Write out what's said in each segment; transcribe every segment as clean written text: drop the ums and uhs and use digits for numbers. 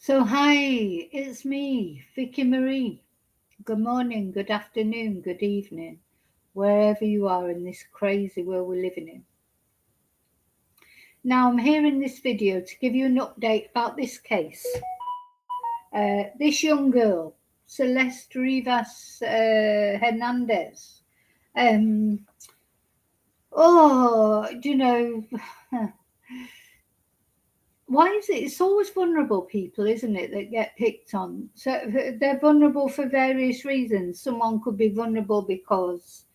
So, hi, it's me, Vicky Marie. Good morning, good afternoon, good evening, wherever you are in this crazy world we're living in. Now, I'm here in this video to give you an update about this case. This young girl, Celeste Rivas Hernandez. Um, oh, you know, why is it? It's always vulnerable people, isn't it, that get picked on? So they're vulnerable for various reasons. Someone could be vulnerable because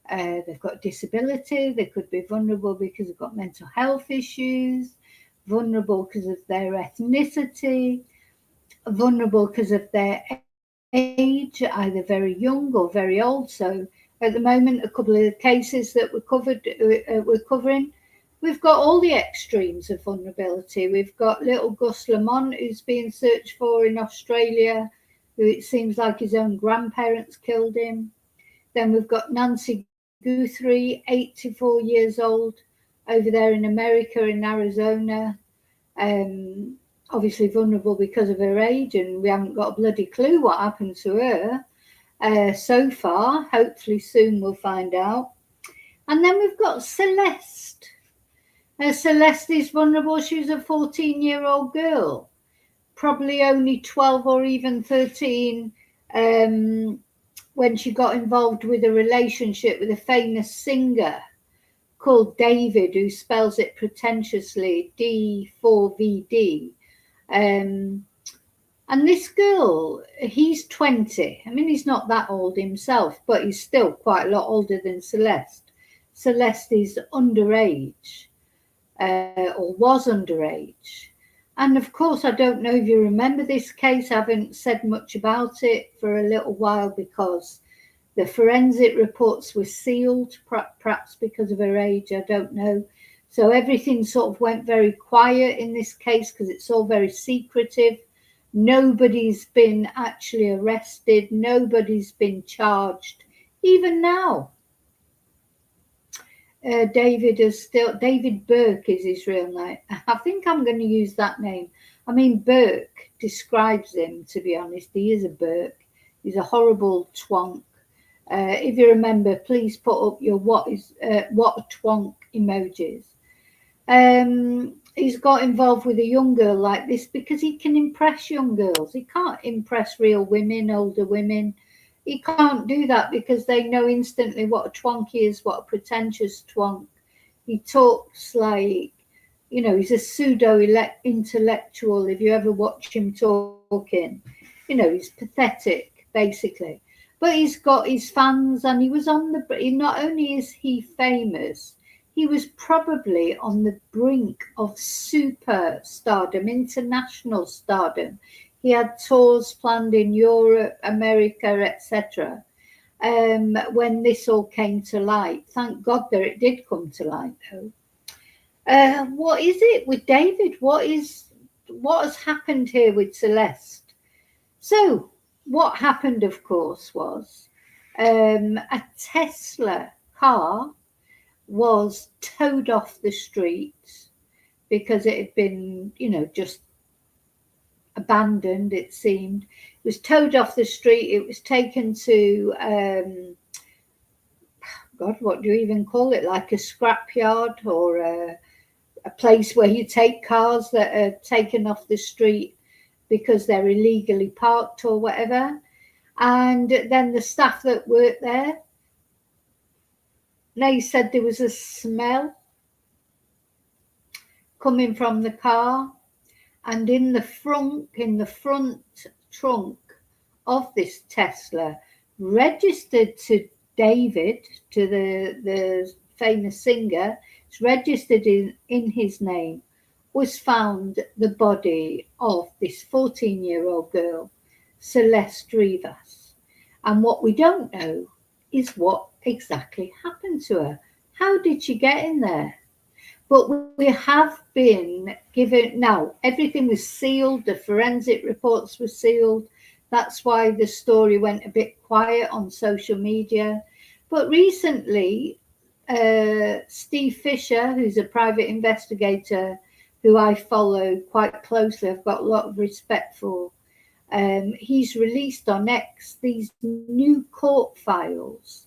they've got disability. They could be vulnerable because they've got mental health issues. Vulnerable because of their ethnicity. Vulnerable because of their age, either very young or very old. So at the moment, a couple of cases that we're covering, we've got all the extremes of vulnerability. We've got little Gus Lamont, who's being searched for in Australia, who it seems like his own grandparents killed him. Then we've got Nancy Guthrie, 84 years old, over there in America, in Arizona. Obviously vulnerable because of her age, and we haven't got a bloody clue what happened to her so far. Hopefully soon we'll find out. And then we've got Celeste. Celeste is vulnerable. She was a 14-year-old girl, probably only 12 or even 13 when she got involved with a relationship with a famous singer called David, who spells it pretentiously D4vd. And this girl, he's 20. I mean, he's not that old himself, but he's still quite a lot older than Celeste. Celeste is underage, or was underage. And of course, I don't know if you remember this case. I haven't said much about it for a little while because the forensic reports were sealed, perhaps because of her age, I don't know. So everything sort of went very quiet in this case because it's all very secretive. Nobody's been actually arrested. Nobody's been charged. Even now, David Burke is his real name. I think I'm going to use that name. I mean, Burke describes him, to be honest. He is a Burke. He's a horrible twonk. If you remember, please put up your what a twonk emojis. He's got involved with a young girl like this because he can impress young girls. He can't impress real women, older women. He can't do that because they know instantly what a twonk is, what a pretentious twonk. He talks like, he's a pseudo-intellectual. If you ever watch him talking, he's pathetic, basically. But he's got his fans, and he was not only is he famous, he was probably on the brink of super stardom, international stardom. He had tours planned in Europe, America, etc. When this all came to light. Thank God that it did come to light, though. What is it with David? What has happened here with Celeste? So, what happened, of course, was a Tesla car was towed off the street because it had been, just abandoned, it seemed. It was towed off the street. It was taken to, God, what do you even call it? Like a scrapyard or a place where you take cars that are taken off the street because they're illegally parked or whatever. And then the staff that worked there, they said there was a smell coming from the car, and in the front trunk of this Tesla, registered to David, to the famous singer, it's registered in his name, was found the body of this 14-year-old girl, Celeste Rivas. And what we don't know is what exactly happened to her. How did she get in there? But we have been given, now everything was sealed, the forensic reports were sealed. That's why the story went a bit quiet on social media. But recently, Steve Fisher, who's a private investigator who I follow quite closely, I've got a lot of respect for. He's released on X these new court files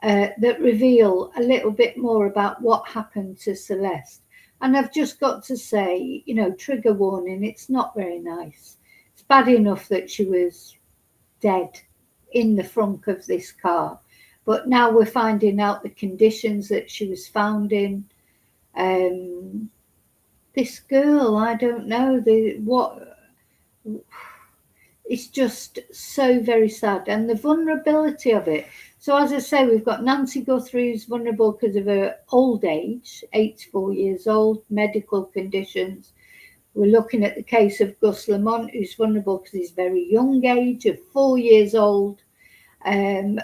that reveal a little bit more about what happened to Celeste. And I've just got to say, you know, trigger warning, it's not very nice. It's bad enough that she was dead in the front of this car, but now we're finding out the conditions that she was found in. This girl, I don't know, it's just so very sad, and the vulnerability of it. So as I say, we've got Nancy Guthrie, who's vulnerable because of her old age, 84 years old, medical conditions. We're looking at the case of Gus Lamont, who's vulnerable because he's very young age, of 4 years old,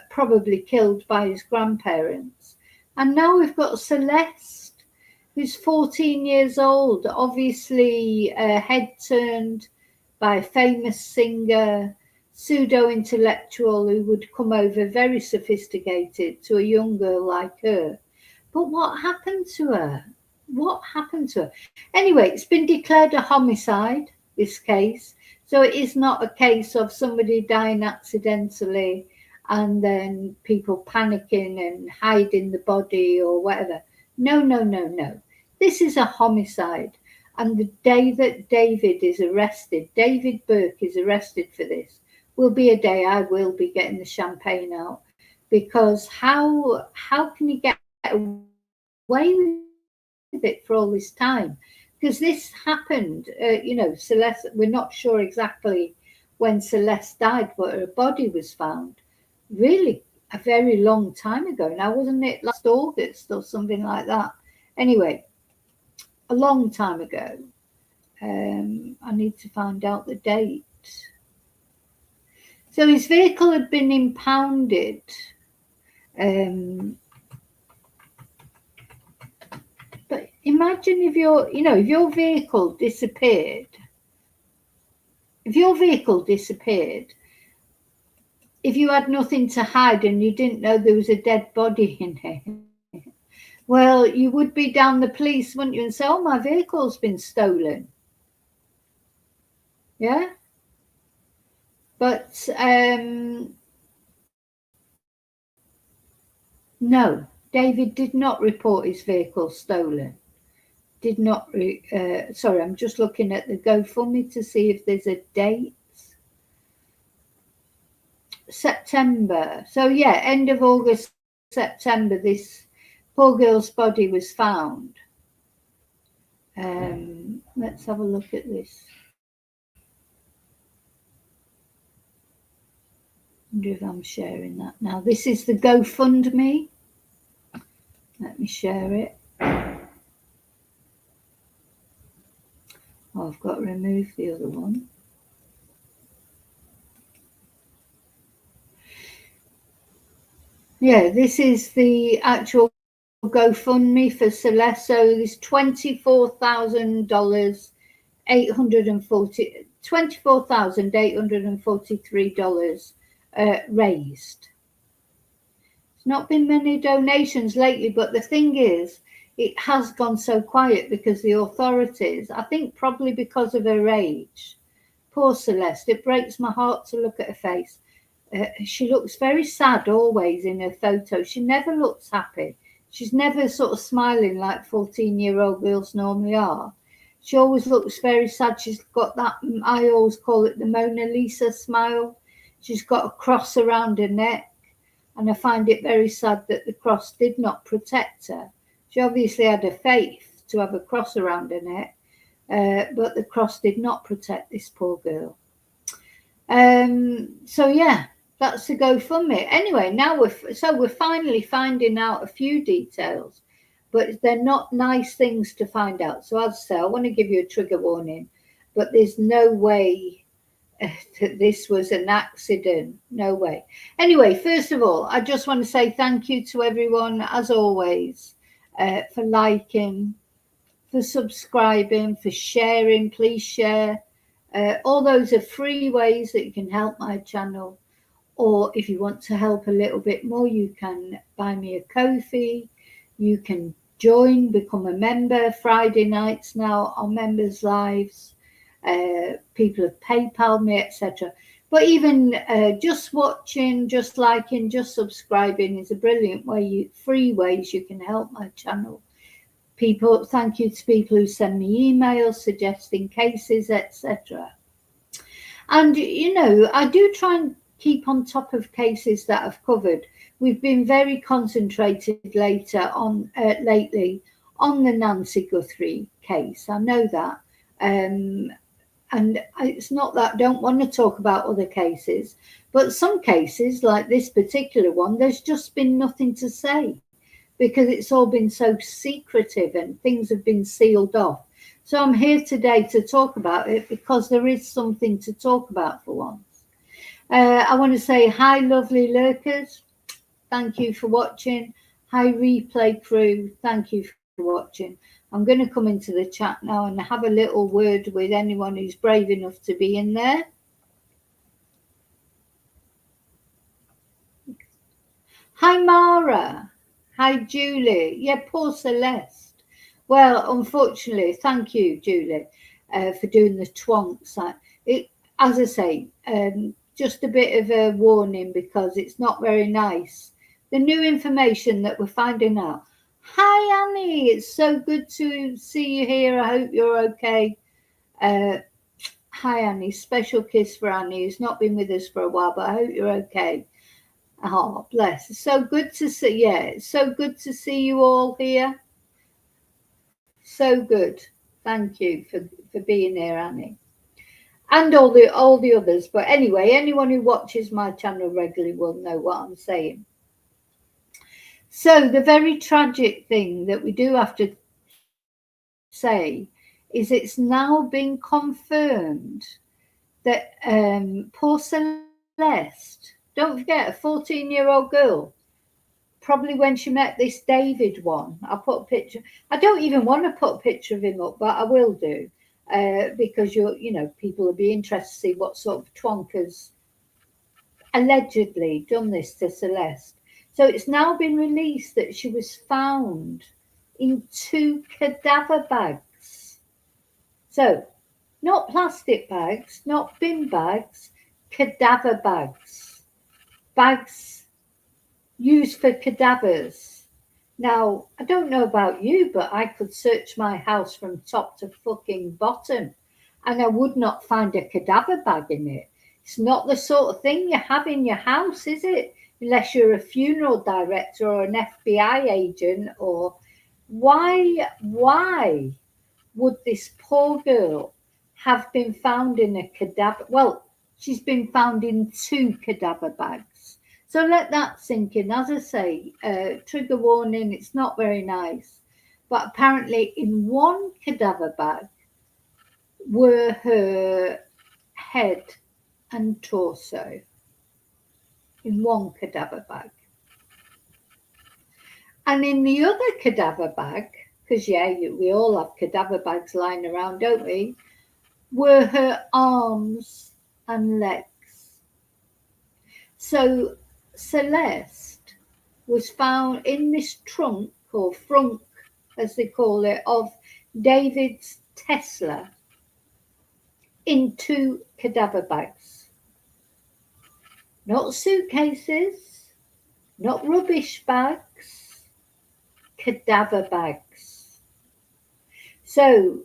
probably killed by his grandparents. And now we've got Celeste, who's 14 years old, obviously head turned by a famous singer, pseudo-intellectual who would come over very sophisticated to a young girl like her. But what happened to her? What happened to her? Anyway, it's been declared a homicide, this case. So it is not a case of somebody dying accidentally and then people panicking and hiding the body or whatever. No, no, no, no. This is a homicide. And the day that David is arrested, David Burke is arrested for this, will be a day I will be getting the champagne out. Because how can you get away with it for all this time? Because this happened, you know, Celeste, we're not sure exactly when Celeste died, but her body was found really a very long time ago. Now, wasn't it last August or something like that? Anyway, a long time ago. I need to find out the date. So his vehicle had been impounded. But imagine if if your vehicle disappeared. If your vehicle disappeared, if you had nothing to hide and you didn't know there was a dead body in it, well, you would be down the police, wouldn't you, and say, oh, my vehicle's been stolen. Yeah? But no, David did not report his vehicle stolen. Did not, sorry, I'm just looking at the GoFundMe to see if there's a date. September. So yeah, end of August, September, this poor girl's body was found. Let's have a look at this. I wonder if I'm sharing that now. This is the GoFundMe. Let me share it. Oh, I've got to remove the other one. Yeah, this is the actual GoFundMe for Celeste. So there's $24,843 raised. There's not been many donations lately, but the thing is, it has gone so quiet because the authorities, I think probably because of her age, poor Celeste, it breaks my heart to look at her face. She looks very sad always in her photos. She never looks happy. She's never sort of smiling like 14-year-old girls normally are. She always looks very sad. She's got that, I always call it the Mona Lisa smile. She's got a cross around her neck. And I find it very sad that the cross did not protect her. She obviously had a faith to have a cross around her neck, but the cross did not protect this poor girl. So yeah, that's the GoFundMe. Anyway, now we're finally finding out a few details, but they're not nice things to find out. So as I say, I want to give you a trigger warning, but there's no way that this was an accident. No way. Anyway, first of all, I just want to say thank you to everyone, as always, for liking, for subscribing, for sharing. Please share. All those are free ways that you can help my channel. Or if you want to help a little bit more, you can buy me a Ko-fi. You can join, become a member. Friday nights now on members' lives. People have PayPal me, etc. But even just watching, just liking, just subscribing is a brilliant way, free ways you can help my channel. People, thank you to people who send me emails suggesting cases, etc. And I do try and keep on top of cases that I've covered. We've been very concentrated lately on the Nancy Guthrie case. I know that. And it's not that I don't want to talk about other cases, but some cases, like this particular one, there's just been nothing to say because it's all been so secretive and things have been sealed off. So I'm here today to talk about it because there is something to talk about for once. I want to say hi, lovely lurkers. Thank you for watching. Hi, replay crew. Thank you for watching. I'm going to come into the chat now and have a little word with anyone who's brave enough to be in there. Hi, Mara. Hi, Julie. Yeah, poor Celeste. Well, unfortunately, thank you, Julie, for doing the twonks. As I say, just a bit of a warning because it's not very nice. The new information that we're finding out. Hi, Annie. It's so good to see you here. I hope you're okay. Hi, Annie. Special kiss for Annie, who's not been with us for a while, but I hope you're okay. Oh, bless. It's so good to see. Yeah, it's so good to see you all here. So good. Thank you for being here, Annie. And all the others. But anyway, anyone who watches my channel regularly will know what I'm saying. So the very tragic thing that we do have to say is it's now been confirmed that poor Celeste, don't forget, a 14-year-old girl, probably when she met this David one, I'll put a picture. I don't even want to put a picture of him up, but I will do because people will be interested to see what sort of twonkers allegedly done this to Celeste. So it's now been released that she was found in 2 cadaver bags. So not plastic bags, not bin bags, cadaver bags. Bags used for cadavers. Now, I don't know about you, but I could search my house from top to fucking bottom and I would not find a cadaver bag in it. It's not the sort of thing you have in your house, is it? Unless you're a funeral director or an FBI agent or why would this poor girl have been found in a cadaver? Well, she's been found in 2 cadaver bags. So let that sink in. As I say, trigger warning, it's not very nice. But apparently in 1 cadaver bag were her head and torso. In 1 cadaver bag. And in the other cadaver bag, because we all have cadaver bags lying around, don't we? Were her arms and legs. So Celeste was found in this trunk or frunk, as they call it, of David's Tesla in 2 cadaver bags. Not suitcases, not rubbish bags, cadaver bags. So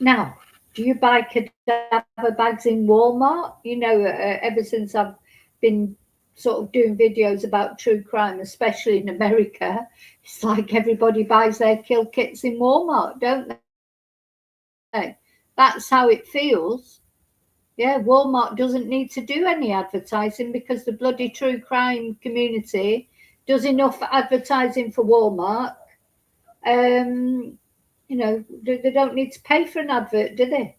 now, do you buy cadaver bags in Walmart? Ever since I've been sort of doing videos about true crime, especially in America, it's like everybody buys their kill kits in Walmart, don't they? That's how it feels. Yeah, Walmart doesn't need to do any advertising because the bloody true crime community does enough advertising for Walmart. They don't need to pay for an advert, do they?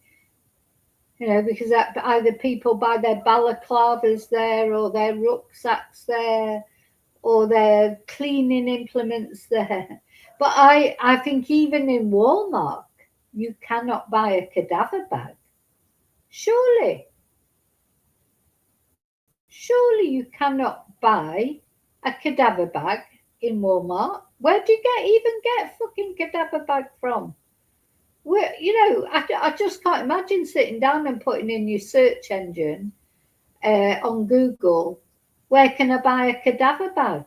Because either people buy their balaclavas there or their rucksacks there or their cleaning implements there. But I think even in Walmart, you cannot buy a cadaver bag. Surely you cannot buy a cadaver bag in Walmart. Where do you even get a fucking cadaver bag from? Where, I just can't imagine sitting down and putting in your search engine on Google, where can I buy a cadaver bag?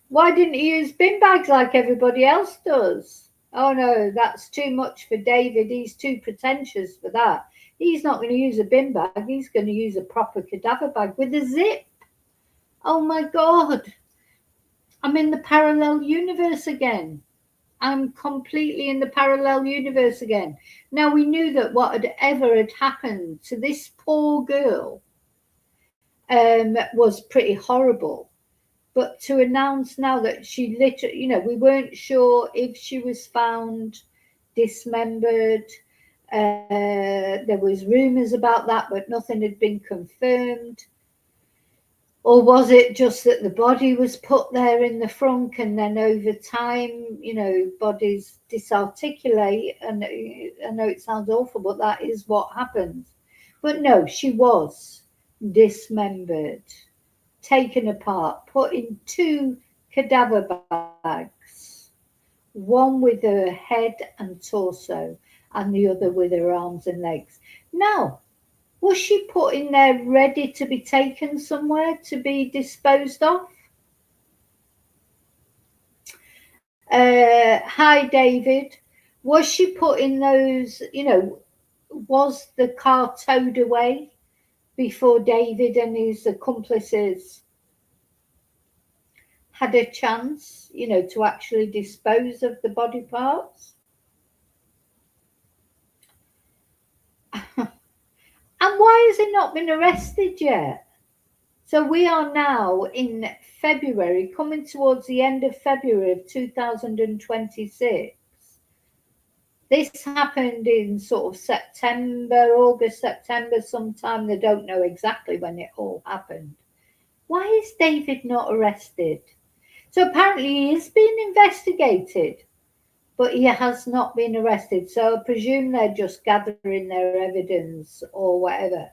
Why didn't you use bin bags like everybody else does? Oh no, that's too much for David. He's too pretentious for that. He's not going to use a bin bag. He's going to use a proper cadaver bag with a zip. Oh my God. I'm in the parallel universe again. I'm completely in the parallel universe again. Now, we knew that whatever had happened to this poor girl was pretty horrible. But to announce now that she literally, we weren't sure if she was found dismembered. There was rumours about that, but nothing had been confirmed. Or was it just that the body was put there in the frunk and then over time, bodies disarticulate? And I know it sounds awful, but that is what happens. But no, she was dismembered, taken apart, put in 2 cadaver bags, one with her head and torso and the other with her arms and legs. Now, was she put in there ready to be taken somewhere to be disposed of? Hi, David. Was she put in those, was the car towed away before David and his accomplices had a chance, to actually dispose of the body parts? And why has he not been arrested yet? So we are now in February, coming towards the end of February of 2026. This happened in sort of September, August, September, sometime. They don't know exactly when it all happened. Why is David not arrested? So apparently he is being investigated, but he has not been arrested. So I presume they're just gathering their evidence or whatever.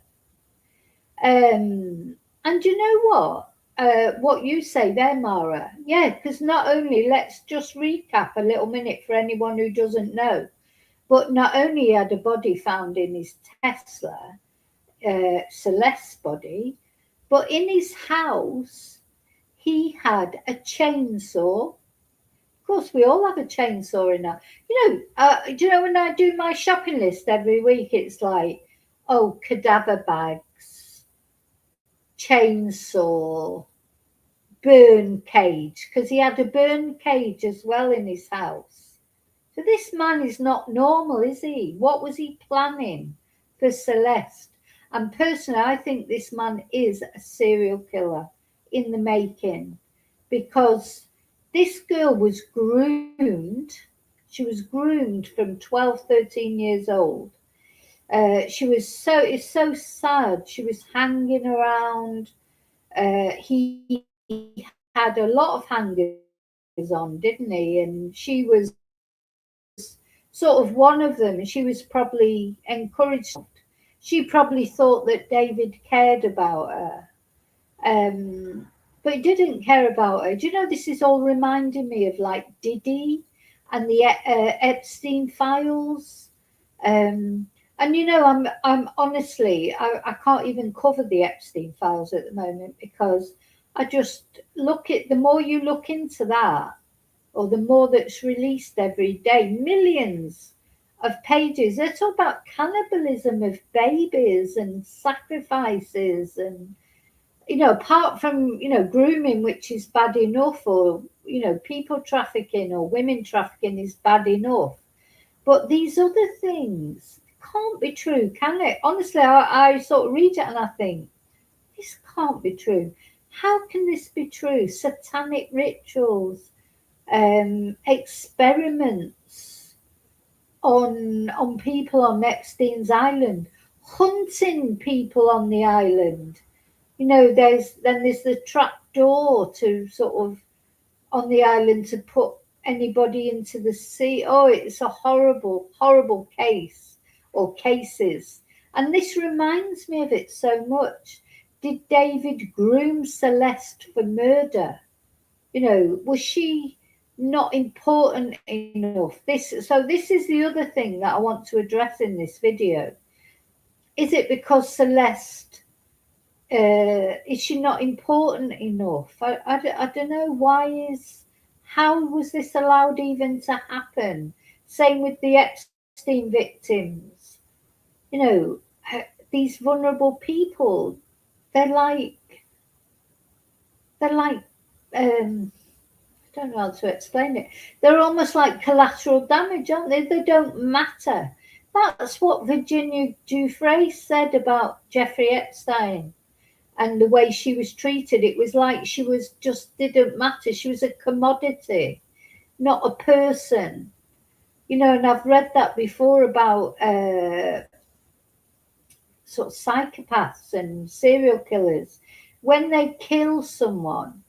And you know what you say there, Mara? Yeah, because not only, let's just recap a little minute for anyone who doesn't know, but not only had a body found in his Tesla, Celeste's body, but in his house, he had a chainsaw. Of course, we all have a chainsaw in our. Do you know when I do my shopping list every week, it's like, oh, cadaver bags, chainsaw, burn cage, because he had a burn cage as well in his house. So this man is not normal, is he? What was he planning for Celeste? And personally, I think this man is a serial killer in the making, because this girl was groomed. She was groomed from 12, 13 years old. It's so sad. She was hanging around. He had a lot of hangers on, didn't he? And she was sort of one of them. She was probably encouraged. She probably thought that David cared about her. But he didn't care about her. Do you know, this is all reminding me of like Diddy and the Epstein files. And I'm honestly, I can't even cover the Epstein files at the moment, because I just the more you look into that, or the more that's released every day, millions of pages. They talk about cannibalism of babies and sacrifices, and apart from grooming, which is bad enough, or people trafficking or women trafficking is bad enough. But these other things can't be true, can it? Honestly, I sort of read it and I think, this can't be true. How can this be true? Satanic rituals, experiments on people on Epstein's island, hunting people on the island. There's the trap door to sort of on the island to put anybody into the sea. Oh, it's a horrible, horrible case or cases. And this reminds me of it so much. Did David groom Celeste for murder? You know, was she not important enough? This is the other thing that I want to address in this video. Is it because Celeste, is she not important enough? I don't know. How was this allowed even to happen? Same with the Epstein victims. You know, these vulnerable people, they're like, they're like, I don't know how to explain it. They're almost like collateral damage, aren't they? They don't matter. That's what Virginia Giuffre said about Jeffrey Epstein and the way she was treated. It was like she was just didn't matter. She was a commodity, not a person. You know, and I've read that before about sort of psychopaths and serial killers. When they kill someone,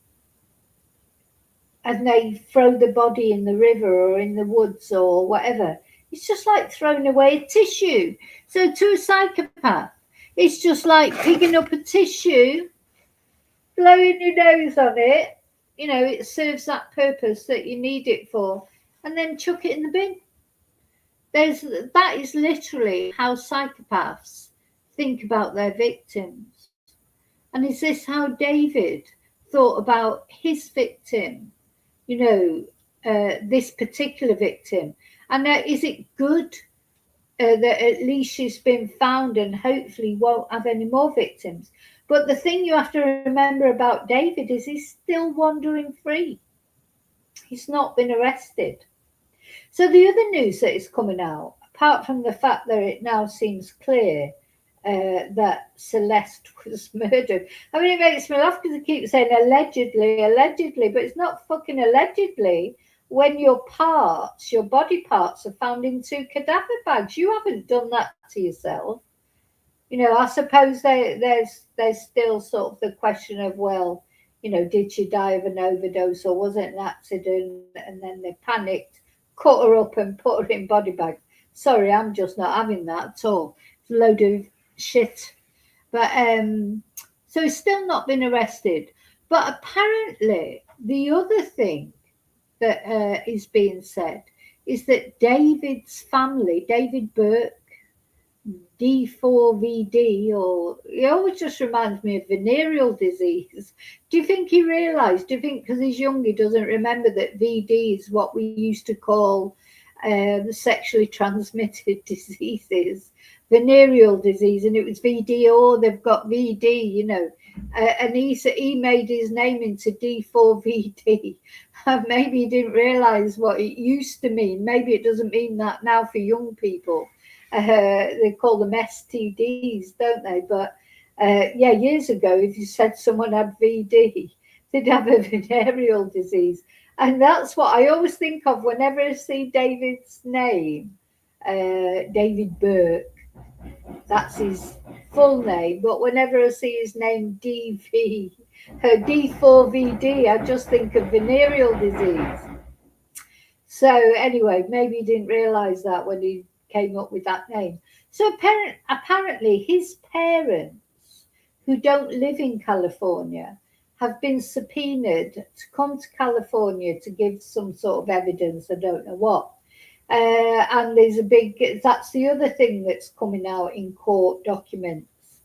and they throw the body in the river or in the woods or whatever. It's just like throwing away a tissue. So to a psychopath, it's just like picking up a tissue, blowing your nose on it. You know, it serves that purpose that you need it for, and then chuck it in the bin. That is literally how psychopaths think about their victims. And is this how David thought about his victim? You know, this particular victim. And is it good that at least she's been found and hopefully won't have any more victims? But the thing you have to remember about David is he's still wandering free. He's not been arrested. So the other news that is coming out, apart from the fact that it now seems clear that Celeste was murdered. I mean, it makes me laugh because I keep saying allegedly, allegedly, but it's not fucking allegedly when your parts, your body parts, are found in 2 cadaver bags. You haven't done that to yourself. You know, I suppose there's still sort of the question of, well, you know, did she die of an overdose or was it an accident? And then they panicked, cut her up and put her in body bags. Sorry, I'm just not having that at all. It's a load of shit. But so he's still not been arrested. But apparently, the other thing that is being said is that David's family, David Burke, D4vd, or he always just reminds me of venereal disease. Do you think he realised? Do you think because he's young he doesn't remember that VD is what we used to call sexually transmitted diseases, venereal disease, and it was VD, or they've got VD, you know, and he made his name into D4vd. Maybe he didn't realise what it used to mean. Maybe it doesn't mean that now for young people. They call them STDs, don't they? But yeah, years ago, if you said someone had VD, they'd have a venereal disease. And that's what I always think of whenever I see David's name, David Burke. That's his full name. But whenever I see his name, D4vd, I just think of venereal disease. So anyway, maybe he didn't realise that when he came up with that name. So apparently his parents, who don't live in California, have been subpoenaed to come to California to give some sort of evidence, I don't know what. And there's that's the other thing that's coming out in court documents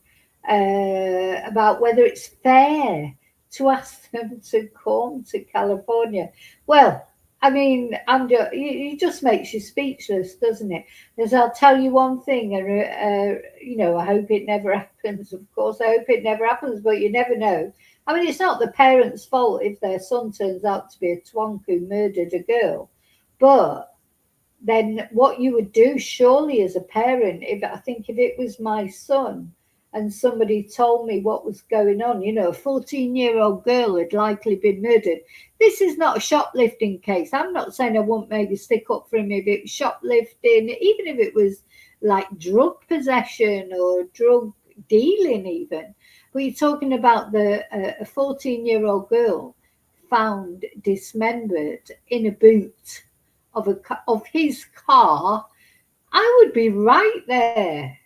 about whether it's fair to ask them to come to California. Well, I mean, it just makes you speechless, doesn't it? As I'll tell you one thing, and you know, I hope it never happens. Of course, I hope it never happens, but you never know. I mean, it's not the parents' fault if their son turns out to be a twonk who murdered a girl, but then what you would do, surely, as a parent, if it was my son and somebody told me what was going on, you know, a 14-year-old girl had likely been murdered. This is not a shoplifting case. I'm not saying I wouldn't maybe stick up for him if it was shoplifting, even if it was like drug possession or drug dealing even. But you're talking about a 14-year-old girl found dismembered in a boot of his car. I would be right there.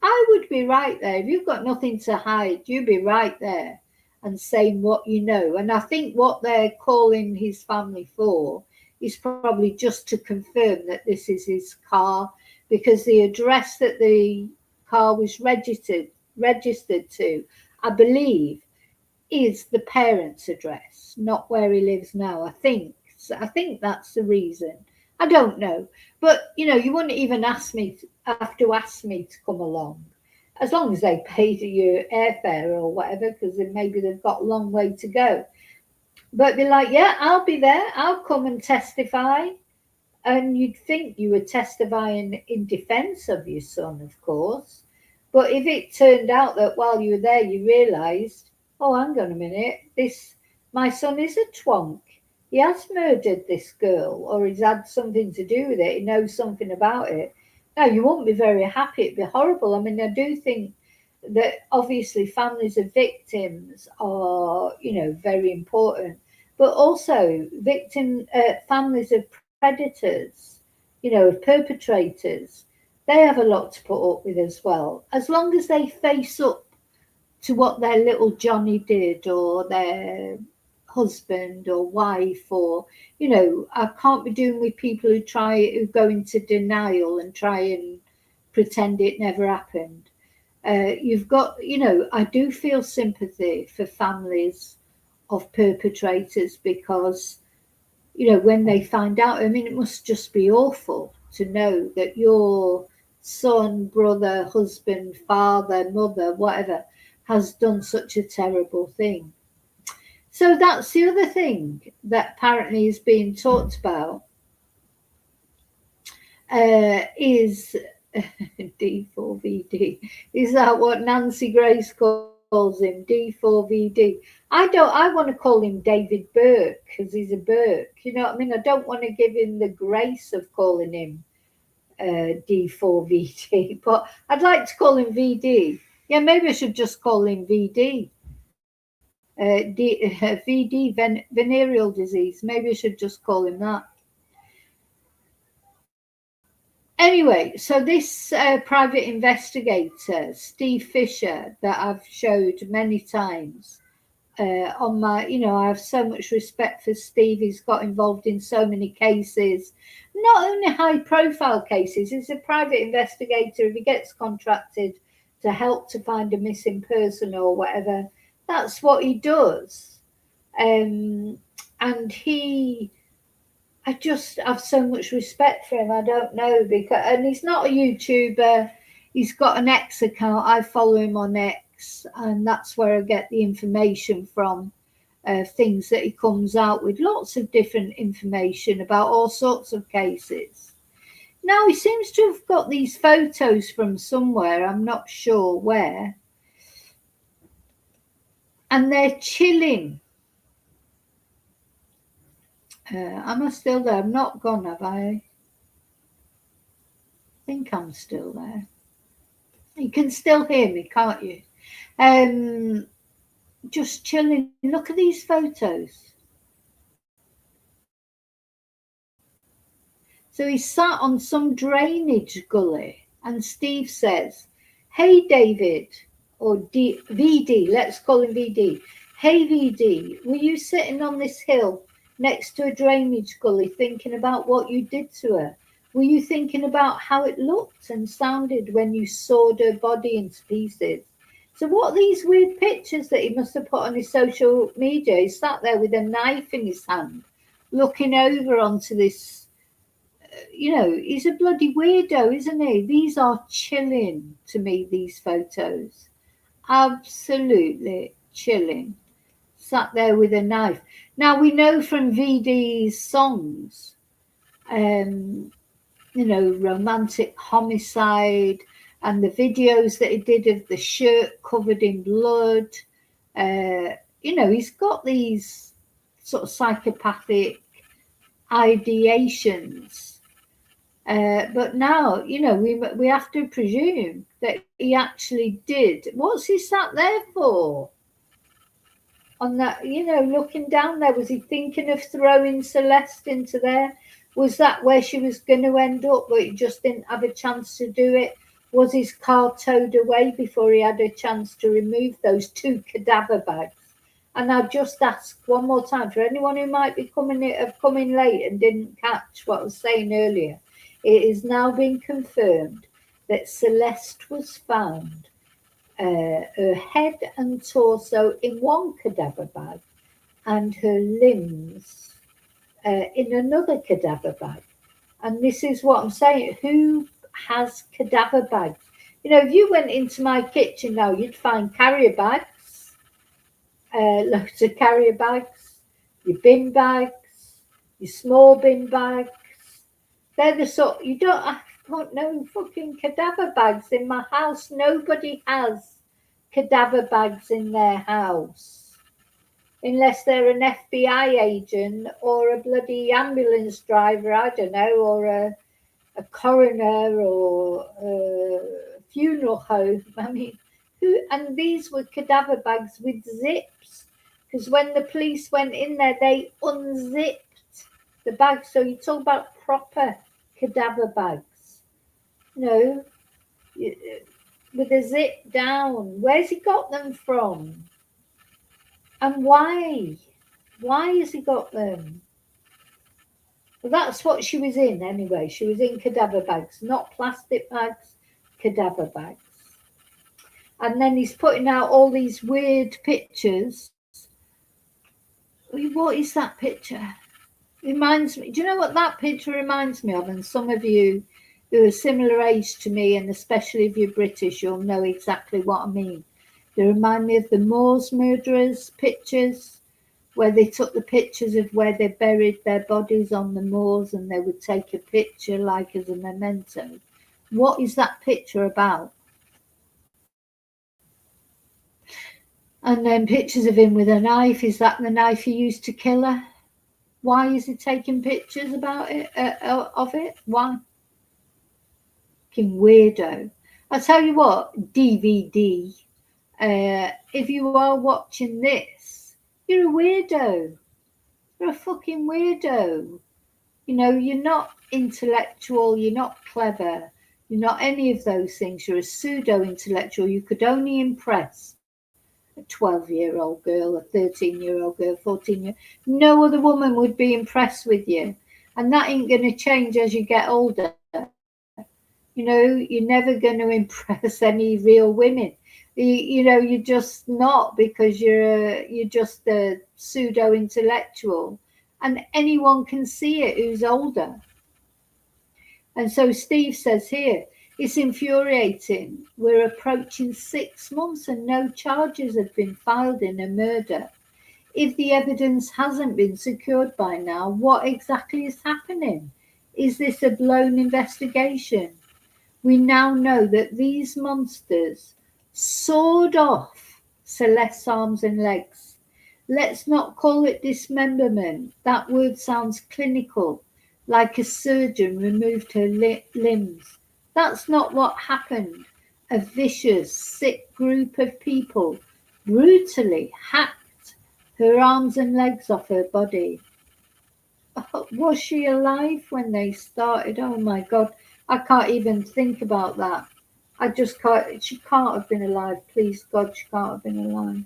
I would be right there. If you've got nothing to hide, you'd be right there. and saying what you know. And I think what they're calling his family for is probably just to confirm that this is his car, because the address that the car was registered to, I believe, is the parents' address, not where he lives now. I think. So I think that's the reason. I don't know, but you wouldn't even have to ask me to come along, as long as they paid your airfare or whatever, because then maybe they've got a long way to go. But be like, yeah, I'll be there. I'll come and testify. And you'd think you were testifying in defence of your son, of course. But if it turned out that while you were there, you realised, oh, hang on a minute, my son is a twonk. He has murdered this girl, or he's had something to do with it. He knows something about it. Now, you won't be very happy. It'd be horrible. I mean, I do think that obviously families of victims are, very important, but also families of predators, of perpetrators, they have a lot to put up with as well. As long as they face up to what their little Johnny did, or their husband or wife, or I can't be doing with people who go into denial and try and pretend it never happened. You've got, I do feel sympathy for families of perpetrators, because when they find out, I mean, it must just be awful to know that your son, brother, husband, father, mother, whatever, has done such a terrible thing. So that's the other thing that apparently is being talked about, is D4vd. Is that what Nancy Grace calls him? D4vd. I want to call him David Burke, because he's a Burke. You know what I mean? I don't want to give him the grace of calling him D4vd, but I'd like to call him VD. Yeah, maybe I should just call him VD. VD, venereal disease. Maybe I should just call him that. Anyway, so this private investigator, Steve Fisher, that I've showed many times on my, I have so much respect for Steve. He's got involved in so many cases, not only high profile cases. He's a private investigator. If he gets contracted to help to find a missing person or whatever, that's what he does. And I just have so much respect for him. I don't know, and he's not a YouTuber. He's got an X account. I follow him on X, and that's where I get the information from, things that he comes out with. Lots of different information about all sorts of cases. Now, he seems to have got these photos from somewhere. I'm not sure where. And they're chilling. Am I still there? I'm not gone, have I? I think I'm still there. You can still hear me, can't you? Just chilling. Look at these photos. So he's sat on some drainage gully, and Steve says, "Hey, David," or VD, let's call him VD. "Hey, VD, were you sitting on this hill next to a drainage gully thinking about what you did to her? Were you thinking about how it looked and sounded when you sawed her body into pieces?" So what are these weird pictures that he must have put on his social media? He sat there with a knife in his hand, looking over onto this, he's a bloody weirdo, isn't he? These are chilling to me, these photos. Absolutely chilling. Sat there with a knife. Now, we know from VD's songs, Romantic Homicide, and the videos that he did of the shirt covered in blood. He's got these sort of psychopathic ideations. But now, we have to presume that he actually did. What's he sat there for? On that, looking down there, was he thinking of throwing Celeste into there? Was that where she was going to end up, but he just didn't have a chance to do it? Was his car towed away before he had a chance to remove those 2 cadaver bags And I'll just ask one more time for anyone who might be coming late and didn't catch what I was saying earlier. It is now been confirmed that Celeste was found, her head and torso in one cadaver bag and her limbs in another cadaver bag. And this is what I'm saying. Who has cadaver bags? You know, if you went into my kitchen now, you'd find carrier bags, loads of carrier bags, your bin bags, your small bin bags. They're the sort you don't. I've got no fucking cadaver bags in my house. Nobody has cadaver bags in their house, unless they're an FBI agent or a bloody ambulance driver. I don't know, or a coroner or a funeral home. I mean, who? And these were cadaver bags with zips, because when the police went in there, they unzipped the bag. So you talk about proper cadaver bags, you know, with a zip down. Where's he got them from? And why? Why has he got them? Well, that's what she was in anyway. She was in cadaver bags, not plastic bags, cadaver bags. And then he's putting out all these weird pictures. What is that picture? Reminds me. Do you know what that picture reminds me of? And some of you who are similar age to me, and especially if you're British, you'll know exactly what I mean. They remind me of the Moors murderers pictures, where they took the pictures of where they buried their bodies on the moors, and they would take a picture like as a memento. What is that picture about? And then pictures of him with a knife. Is that the knife he used to kill her? Why is he taking pictures about it, of it? Why? Fucking weirdo. I'll tell you what, DVD, if you are watching this, you're a weirdo. You're a fucking weirdo. You know, you're not intellectual, you're not clever, you're not any of those things. You're a pseudo-intellectual. You could only impress a 12-year-old girl, a 13-year-old girl, 14-year. No other woman would be impressed with you. And that ain't going to change as you get older. You know, you're never going to impress any real women. You know, you're just not, because you're just a pseudo-intellectual. And anyone can see it who's older. And so Steve says here, it's infuriating. We're approaching 6 months and no charges have been filed in a murder. If the evidence hasn't been secured by now, what exactly is happening? Is this a blown investigation? We now know that these monsters sawed off Celeste's arms and legs. Let's not call it dismemberment. That word sounds clinical, like a surgeon removed her limbs. That's not what happened. A vicious, sick group of people brutally hacked her arms and legs off her body. Was she alive when they started? Oh my God, I can't even think about that. I just can't. She can't have been alive. Please God, she can't have been alive.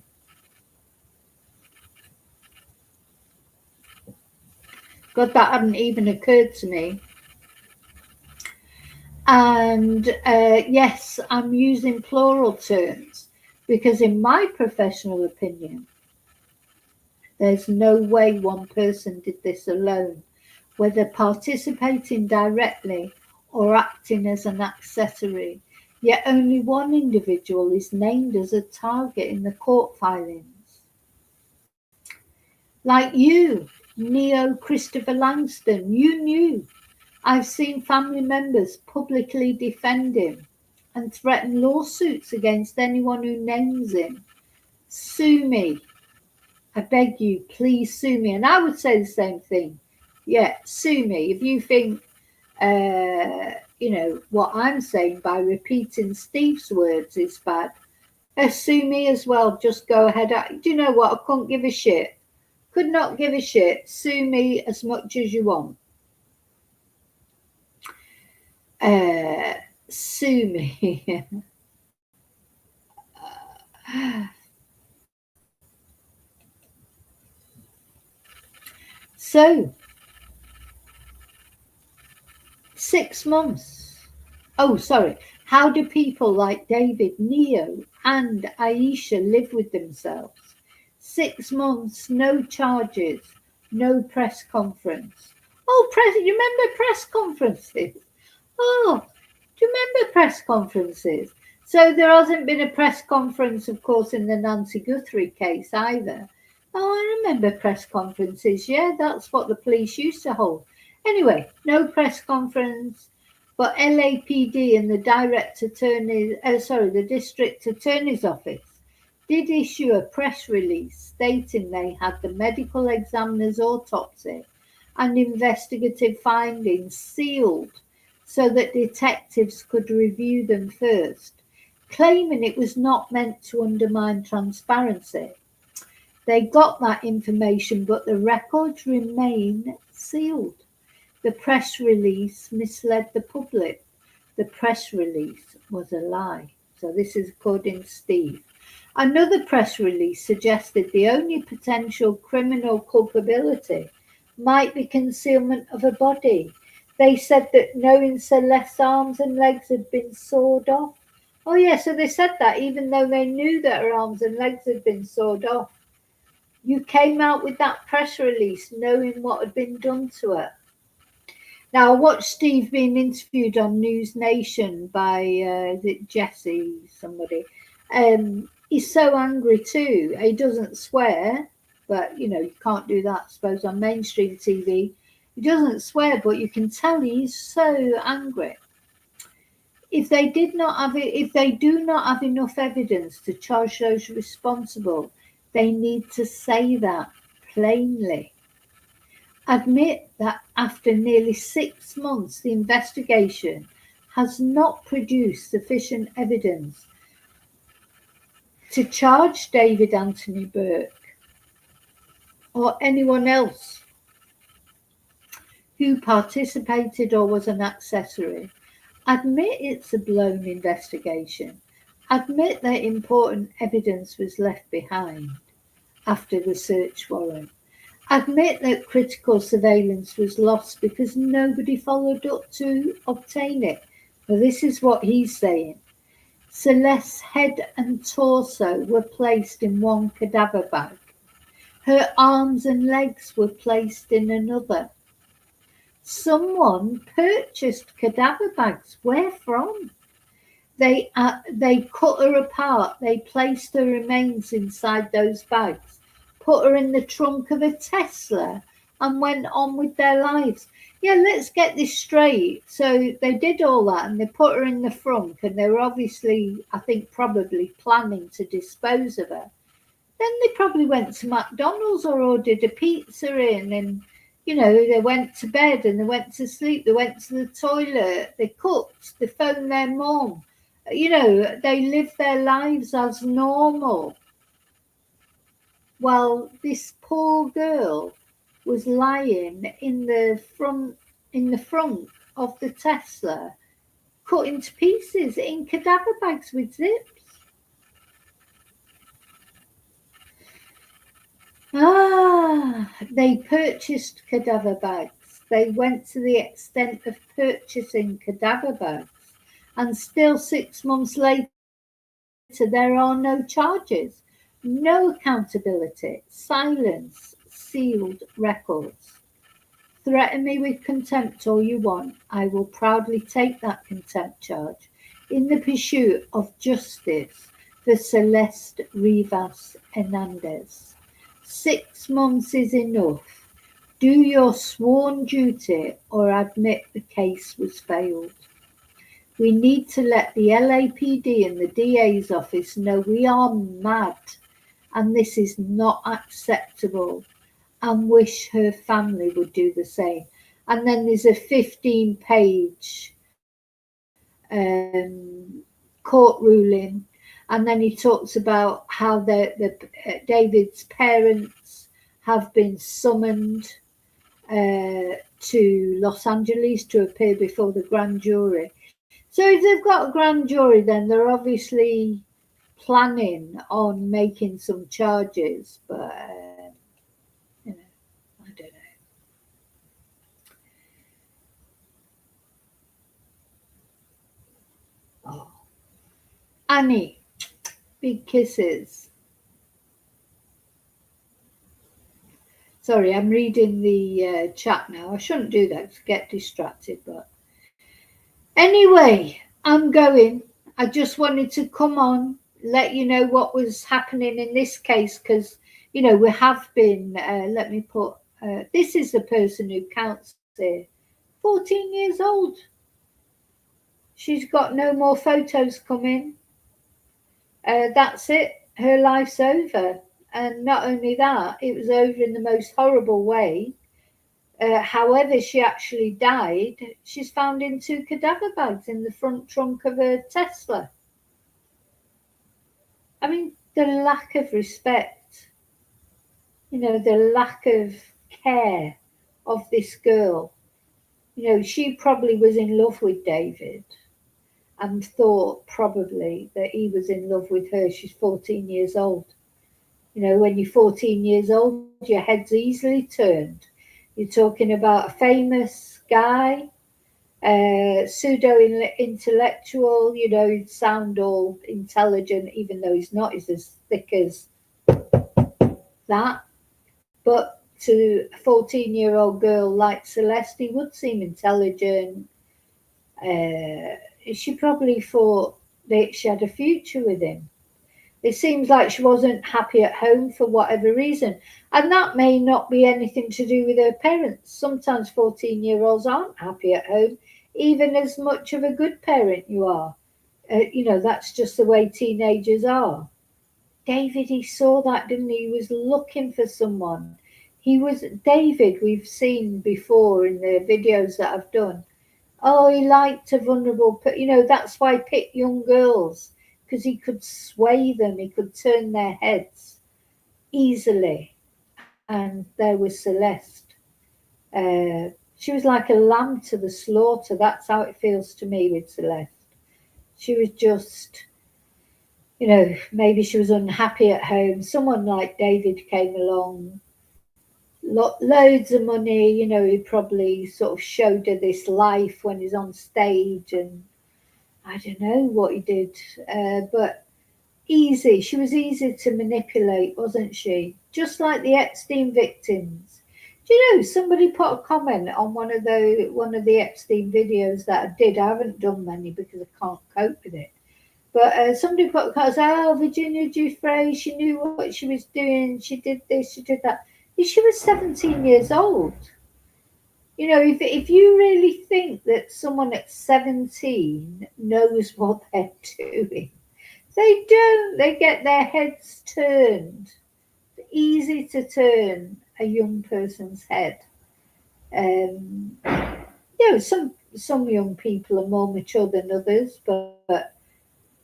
God, that hadn't even occurred to me. And yes, I'm using plural terms because in my professional opinion, there's no way one person did this alone, whether participating directly or acting as an accessory. Yet only one individual is named as a target in the court filings. Like you, Neo Christopher Langston, you knew. I've seen family members publicly defend him and threaten lawsuits against anyone who names him. Sue me. I beg you, please sue me. And I would say the same thing. Yeah, sue me. If you think, you know, what I'm saying by repeating Steve's words is bad, sue me as well. Just go ahead. Do you know what? I couldn't give a shit. Could not give a shit. Sue me as much as you want. Sue me. So 6 months. Oh, sorry. How do people like David, Neo, and Aisha live with themselves? 6 months, no charges, no press conference. Oh, you remember press conferences? Oh, do you remember press conferences? So there hasn't been a press conference, of course, in the Nancy Guthrie case either. Oh, I remember press conferences. Yeah, that's what the police used to hold. Anyway, no press conference, but LAPD and the the district attorney's office did issue a press release stating they had the medical examiner's autopsy and investigative findings sealed so that detectives could review them first, claiming it was not meant to undermine transparency. They got that information, but the records remain sealed. The press release misled the public. The press release was a lie. So this is according to Steve. Another press release suggested the only potential criminal culpability might be concealment of a body. They said that knowing Celeste's arms and legs had been sawed off. Oh yeah, so they said that even though they knew that her arms and legs had been sawed off. You came out with that press release knowing what had been done to her. Now, I watched Steve being interviewed on News Nation by, is it Jesse, somebody? He's so angry too. He doesn't swear, but, you can't do that, I suppose, on mainstream TV. He doesn't swear, but you can tell he's so angry. If they do not have enough evidence to charge those responsible, they need to say that plainly. Admit that after nearly 6 months, the investigation has not produced sufficient evidence to charge David Anthony Burke or anyone else who participated or was an accessory. Admit it's a blown investigation. Admit that important evidence was left behind after the search warrant. Admit that critical surveillance was lost because nobody followed up to obtain it. Well, this is what he's saying. Celeste's head and torso were placed in one cadaver bag. Her arms and legs were placed in another. Someone purchased cadaver bags. Where from? They cut her apart. They placed her remains inside those bags, put her in the trunk of a Tesla, and went on with their lives. Yeah, let's get this straight. So they did all that and they put her in the front, and they were obviously, I think, probably planning to dispose of her. Then they probably went to McDonald's or ordered a pizza in, and they went to bed and they went to sleep. They went to the toilet. They cooked. They phoned their mom. They lived their lives as normal. Well, this poor girl was lying in the front of the Tesla, cut into pieces in cadaver bags with zips. They purchased cadaver bags. They went to the extent of purchasing cadaver bags, and still 6 months later, there are no charges. No accountability, silence, sealed records. Threaten me with contempt all you want. I will proudly take that contempt charge in the pursuit of justice for Celeste Rivas Hernandez. 6 months is enough. Do your sworn duty or admit the case was failed. We need to let the LAPD and the DA's office know we are mad and this is not acceptable, and wish her family would do the same. And then there's a 15-page court ruling, and then he talks about how David's parents have been summoned to Los Angeles to appear before the grand jury. So if they've got a grand jury, then they're obviously planning on making some charges, but I don't know. Annie, big kisses. Sorry, I'm reading the chat now. I shouldn't do that to get distracted, but anyway, I'm going. I just wanted to come on, let you know what was happening in this case, because, you know, we have been, let me put, this is the person who counts here, 14 years old. She's got no more photos coming. That's it. Her life's over. And not only that, it was over in the most horrible way. However she actually died, she's found in 2 cadaver bags in the front trunk of a Tesla. I mean, the lack of respect, you know, the lack of care of this girl. You know, she probably was in love with David and thought probably that he was in love with her. She's 14 years old. You know, when you're 14 years old, your head's easily turned. You're talking about a famous guy, pseudo-intellectual, you know, he'd sound all intelligent, even though he's not. He's as thick as that. But to a 14-year-old girl like Celeste, he would seem intelligent. She probably thought that she had a future with him. It seems like she wasn't happy at home for whatever reason. And that may not be anything to do with her parents. Sometimes 14-year-olds aren't happy at home, even as much of a good parent you are. You know, that's just the way teenagers are. David, he saw that, didn't he? He was looking for someone. David, we've seen before in the videos that I've done. Oh, he liked a vulnerable, you know, that's why he picked young girls, because he could sway them, he could turn their heads easily. And there was Celeste. She was like a lamb to the slaughter. That's how it feels to me with Celeste. She was just, you know, maybe she was unhappy at home. Someone like David came along, loads of money, you know, he probably sort of showed her this life when he's on stage, and I don't know what he did, but easy. She was easy to manipulate, wasn't she? Just like the Epstein victims. Do you know, somebody put a comment on one of the Epstein videos that I did. I haven't done many because I can't cope with it. But somebody put a comment, oh, Virginia Giuffre, she knew what she was doing. She did this, she did that. She was 17 years old. You know, if you really think that someone at 17 knows what they're doing, they don't. They get their heads turned. It's easy to turn a young person's head. You know, some young people are more mature than others, but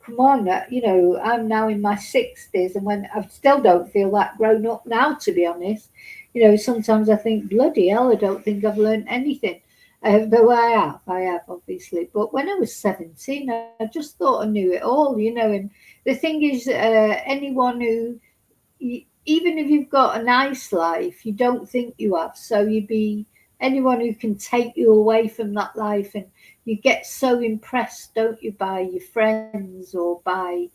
come on, you know, I'm now in my 60s, and when I still don't feel that grown up now, to be honest. You know, sometimes I think, bloody hell, I don't think I've learned anything. Though I have, obviously. But when I was 17, I just thought I knew it all, you know. And the thing is, anyone who, even if you've got a nice life, you don't think you have. So you'd be anyone who can take you away from that life, and you get so impressed, don't you, by your friends or by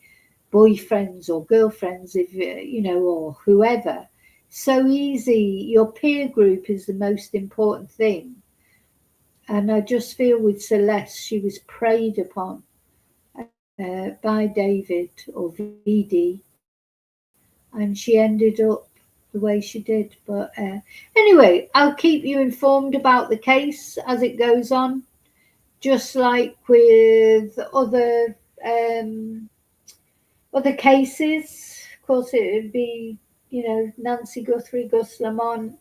boyfriends or girlfriends, if you know, or whoever. So easy. Your peer group is the most important thing. And I just feel with Celeste, she was preyed upon by David or VD, and she ended up the way she did. But anyway, I'll keep you informed about the case as it goes on, just like with other cases. Of course, it would be, you know, Nancy Guthrie, Gus Lamont,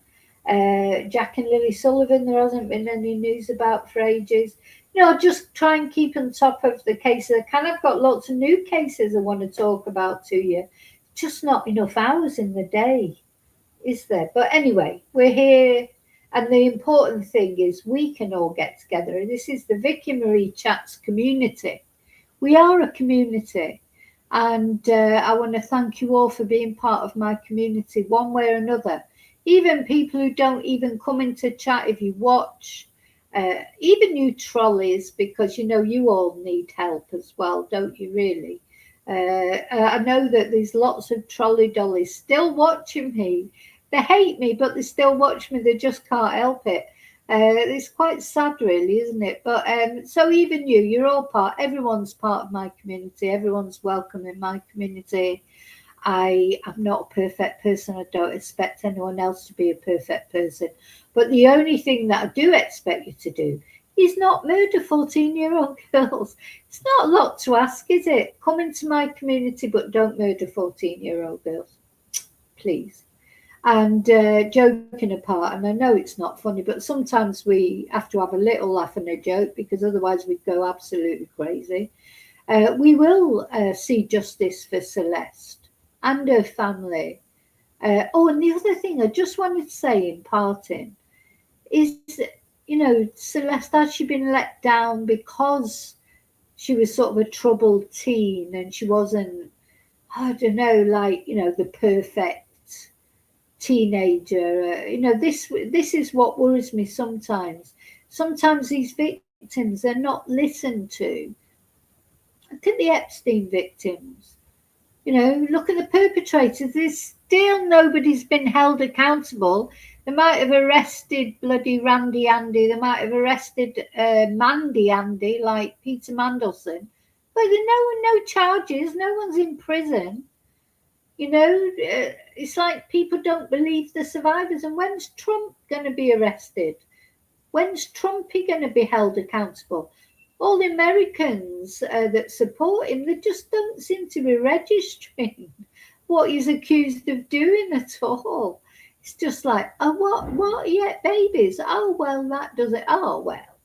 Jack and Lily Sullivan. There hasn't been any news about for ages. You know, just try and keep on top of the cases. I kind of got lots of new cases I want to talk about to you. Just not enough hours in the day, is there? But anyway, we're here, and the important thing is we can all get together. This is the Vicky Marie Chats community. We are a community. And I want to thank you all for being part of my community one way or another. Even people who don't even come into chat, if you watch, even you trolleys, because you know you all need help as well, don't you really? I know that there's lots of trolley dollies still watching me. They hate me, but they still watch me. They just can't help it. It's quite sad, really, isn't it? But so even you're all everyone's part of my community. Everyone's welcome in my community. I am not a perfect person. I don't expect anyone else to be a perfect person. But the only thing that I do expect you to do is not murder 14-year-old girls. It's not a lot to ask, is it? Come into my community, but don't murder 14-year-old girls, please. And joking apart, and I know it's not funny, but sometimes we have to have a little laugh and a joke because otherwise we'd go absolutely crazy. We will see justice for Celeste and her family. Oh, and the other thing I just wanted to say in parting is, Celeste, has she been let down because she was sort of a troubled teen and she wasn't, I don't know, like, the perfect teenager? This is what worries me sometimes. Sometimes these victims are not listened to. Look at the Epstein victims. Look at the perpetrators. There's still nobody's been held accountable. They might have arrested bloody Randy Andy. They might have arrested Mandy Andy, like Peter Mandelson. But no charges. No one's in prison. It's like people don't believe the survivors. And when's Trump going to be arrested? When's Trumpy going to be held accountable? All the Americans that support him, they just don't seem to be registering what he's accused of doing at all. It's just like, oh, what, yeah, babies. Oh, well, that doesn't, oh, well,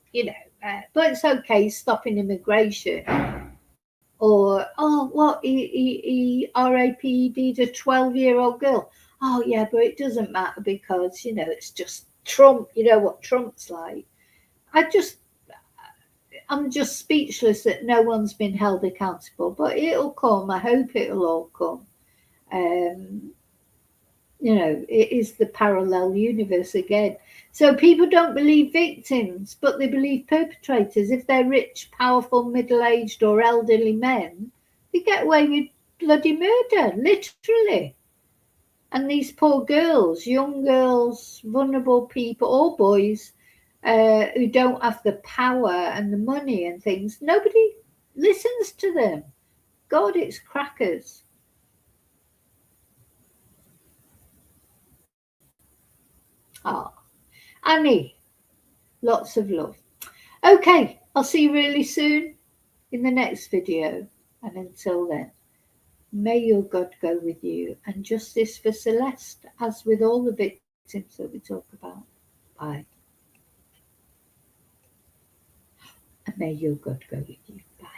but it's okay, stopping immigration. Or, oh, what, he RAPD'd a 12-year-old girl. Oh, yeah, but it doesn't matter because, it's just Trump. You know what Trump's like. I'm just speechless that no one's been held accountable, but it'll come. I hope it'll all come. It is the parallel universe again. So people don't believe victims, but they believe perpetrators. If they're rich, powerful, middle-aged or elderly men, they get away with bloody murder, literally. And these poor girls, young girls, vulnerable people, or boys, who don't have the power and the money and things, nobody listens to them. God, it's crackers. Annie, lots of love. Okay, I'll see you really soon in the next video. And until then, may your God go with you and justice for Celeste, as with all the victims that we talk about. Bye. And may your God go with you. Bye.